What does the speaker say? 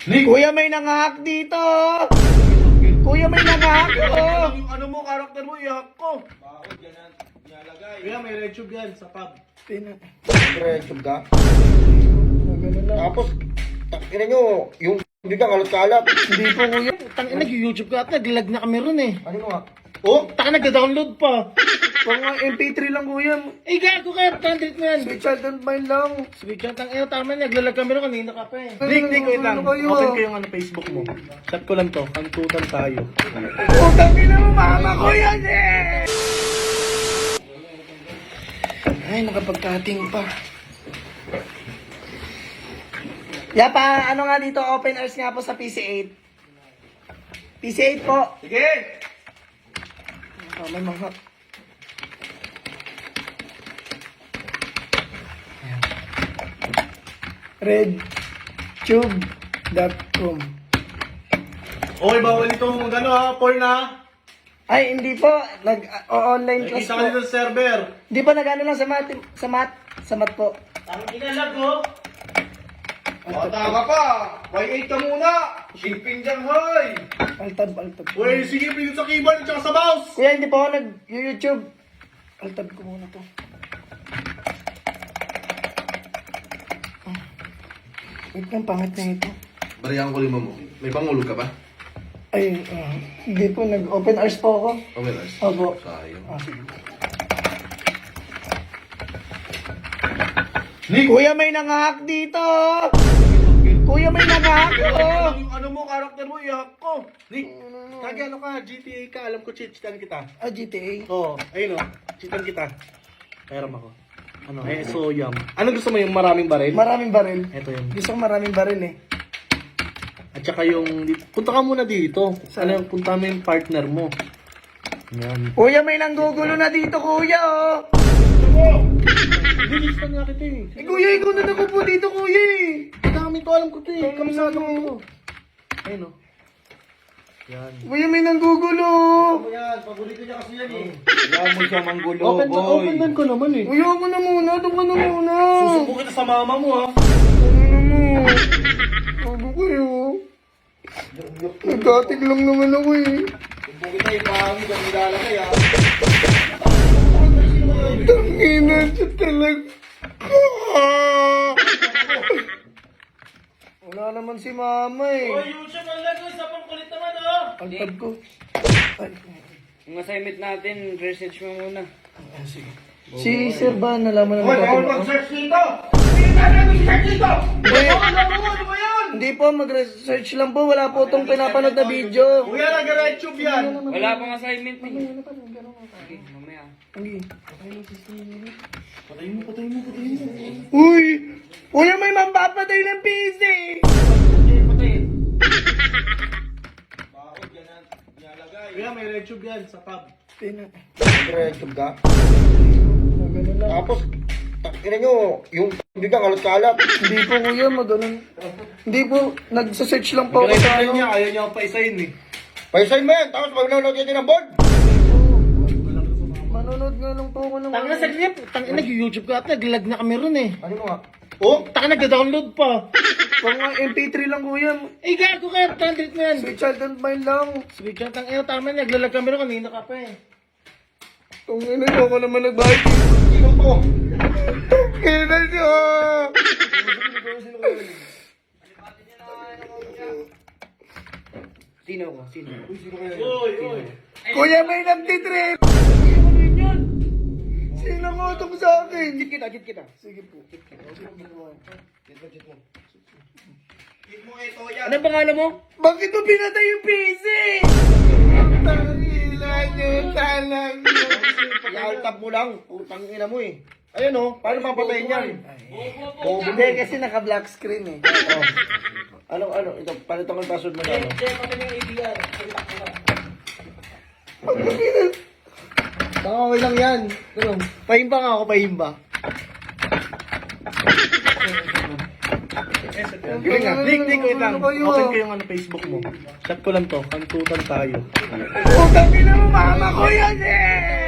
Kuya, may nangahak dito! Kuya, may nangahak ko! Yung ano mo, karakter mo, ihak ko. Bakit yan nilalagay? Kuya, may red tube yan sa pub. YouTube ka? Tapos, takina nyo, yung biglang kalot-kalap. Hindi po, kuya. Tangina, nag-YouTube ka at naglag na kami ron eh. Ano mo nga? Oh, taka nagda-download pa. Pang MP3 lang, kuya. Eh, gago ka, 100 mo yan. Sweet child don't mind lang. Sweet chat, tangina, tama, naglalag kami ron kanina ka pa eh. Nick, wait lang. Ano kayo? Open ko yung ano, Facebook mo. Chat ko lang to. Kantutan tayo. Putang ina mo, mama ko yan eh! Ay, nakapagkating pa. Yapa, ano nga dito, open hours nga po sa PC8. PC8 po. Sige! Oh, may mga... redtube.com. Okay, bawal itong gano ha, porn ha. Ay, hindi po. Nag-online class Nakikita po. ka dito sa server. Hindi po, nag-ano lang sa mat po. Ang inalag ko. Bata ka pa. Y8 ka muna. Shipping dyan, hoy. Altab. Uy, sige, pinit sa keyboard at saka sa mouse. Kuya, hindi po ako nag-YouTube. Altab ko muna to. Wait lang, pangit na ito. Bariyan ko lima mo. May pangulog ka ba? Ay, hindi po, nag-open hours po ako. Okay, nice. Opo. Sayang. Sige. Nick! Kuya, may nangahak dito! Kuya, may nangahak ko! Yung ano mo, karakter mo, ihak ko. Nick, kagi ano ka, GTA ka, alam ko cheat-cheatan kita. Ah, GTA? Oo, ayun o, cheatan kita. Pairam ako. Ano, so yum. Ano gusto mo, yung maraming baril? Maraming baril. Ito yun. Gusto ko maraming baril eh. At saka yung, punta ka muna dito. Ano, punta mo yung partner mo. Yan. Kuya, may nanggugulo na dito, kuya, oh! Bilistan nga kita eh. Eh, kuya, ikaw na nakupo dito, kuya eh! Dami to, alam ko to eh. Kamisado ko to. Ayun o. Yan. Kuya, may nanggugulo! Yan, paborito niya kasi yan eh. Kailangan mo siya manggulo, Open man ko naman eh. Kuya, ako na muna, doon ka na muna! Susuko kita sa mama mo ha. Ano mo? Ano kayo? Nagkatig lang naman ako eh. Susuko kita ipahangin ang nilalagay ha. Tangina siya talaga. Wala naman si mama eh. YouTube ang lagay, sa pangkulit naman ha. Ang tab ko. Ay, Yung assignment natin, research mo muna. sige. Si Sir ba nalaman Hoy, bawal naman mag-search dito! Hindi na mag-search dito! Hindi. Ano ba yan? Hindi po, mag-research lang po. Wala po itong pinapanood na video. Kuya, nag-YouTube yan. Wala pang assignment eh. Okay, mamaya. Patay mo. Uy! Kuya, may mambapatay ng PC! Kuya, may red tube yan sa pub. YouTube ka? Tapos, takina nyo, yung biglang kalot-kalap. Hindi po, kuya, maganon. Hindi po, nagsasearch lang po ako sa Ayaw ano. niya, ayaw niya ako pa-isayin eh. Paisayin mo yan, tapos pag nanonood yan ng board. Manonood nga lang po ako ng... Tangina, saglit. Tangina, nag-YouTube ka at naglag na kami ron eh. Ano mo nga? Oh, Taka nagda-download pa. pang MP3 lang, kuya. Eh, gago ka, 100 mo yan. Sweet child don't mind lang. Sweet chat, tangina, tama, naglalag kami ron kanina ka pa eh. Tungin na ako naman nag-bike. Sino to? Kina siya! Sino ko? Sino? Oy. Kuya, may nagtitrip! Sino ko itong sa akin? Jit kita. Sige po. Hit mo ito yan. Anong pangalan mo? Bakit mo pinatay yung PC? Tangina nyo talaga. I-alt-tab mo lang, putang ina mo eh. Ayun oh, paano papatayin yan? Hindi, kasi naka-black screen eh. Oh. Ano, ito, palitan ko yung password mo na ano. Baka okay lang yan. Ano? Pahimba nga ako, pahimba. Nick, wait lang. Ano kayo? Open ko yung ano, Facebook mo. Chat ko lang to. Kantutan tayo. Putang ina mo, mama ko yan eh!